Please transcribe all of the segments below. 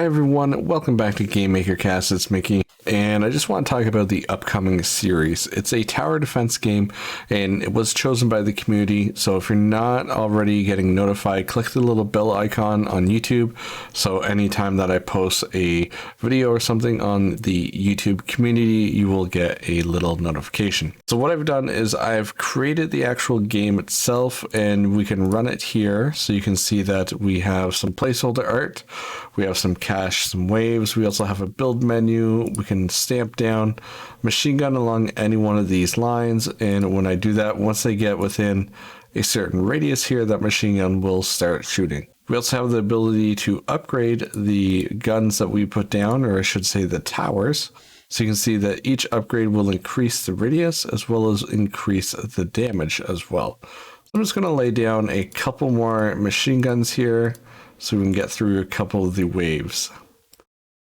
Hi everyone, welcome back to Game Maker Cast. It's Mickey, and I just want to talk about the upcoming series. It's a tower defense game, and it was chosen by the community. So if you're not already getting notified, click the little bell icon on YouTube. So anytime that I post a video or something on the YouTube community, you will get a little notification. So what I've done is I've created the actual game itself, and we can run it here. So you can see that we have some placeholder art. We have some cache, some waves. We also have a build menu. We can stamp down machine gun along any one of these lines. And when I do that, once they get within a certain radius here, that machine gun will start shooting. We also have the ability to upgrade the guns that we put down, or I should say the towers. So you can see that each upgrade will increase the radius as well as increase the damage as well. I'm just going to lay down a couple more machine guns here so we can get through a couple of the waves.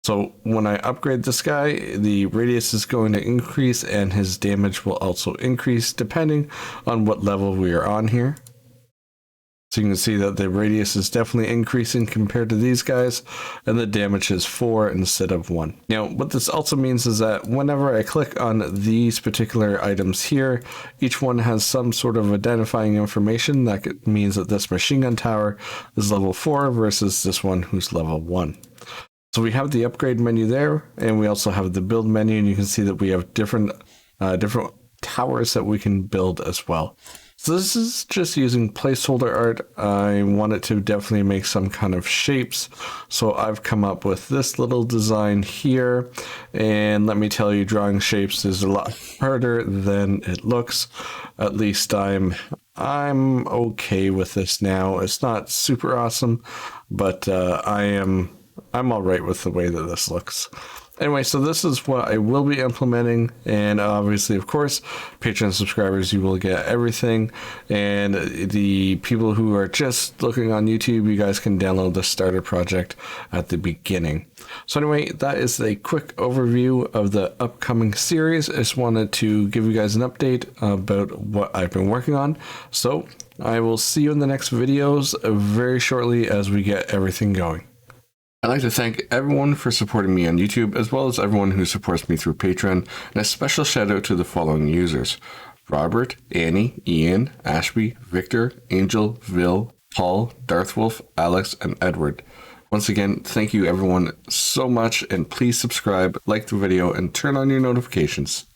So when I upgrade this guy, the radius is going to increase and his damage will also increase depending on what level we are on here. So you can see that the radius is definitely increasing compared to these guys, and the damage is 4 instead of 1. Now, what this also means is that whenever I click on these particular items here, each one has some sort of identifying information that means that this machine gun tower is level 4 versus this one who's level 1. So we have the upgrade menu there, and we also have the build menu, and you can see that we have different towers that we can build as well. So this is just using placeholder art. I wanted to definitely make some kind of shapes. So I've come up with this little design here. And let me tell you, drawing shapes is a lot harder than it looks. At least I'm okay with this now. It's not super awesome, but I'm all right with the way that this looks. Anyway, so this is what I will be implementing, and obviously, of course, Patreon subscribers, you will get everything, and the people who are just looking on YouTube, you guys can download the starter project at the beginning. So anyway, that is a quick overview of the upcoming series. I just wanted to give you guys an update about what I've been working on. So I will see you in the next videos very shortly as we get everything going. I'd like to thank everyone for supporting me on YouTube, as well as everyone who supports me through Patreon, and a special shout out to the following users: Robert, Annie, Ian, Ashby, Victor, Angel, Vil, Paul, Darthwolf, Alex, and Edward. Once again, thank you everyone so much, and please subscribe, like the video, and turn on your notifications.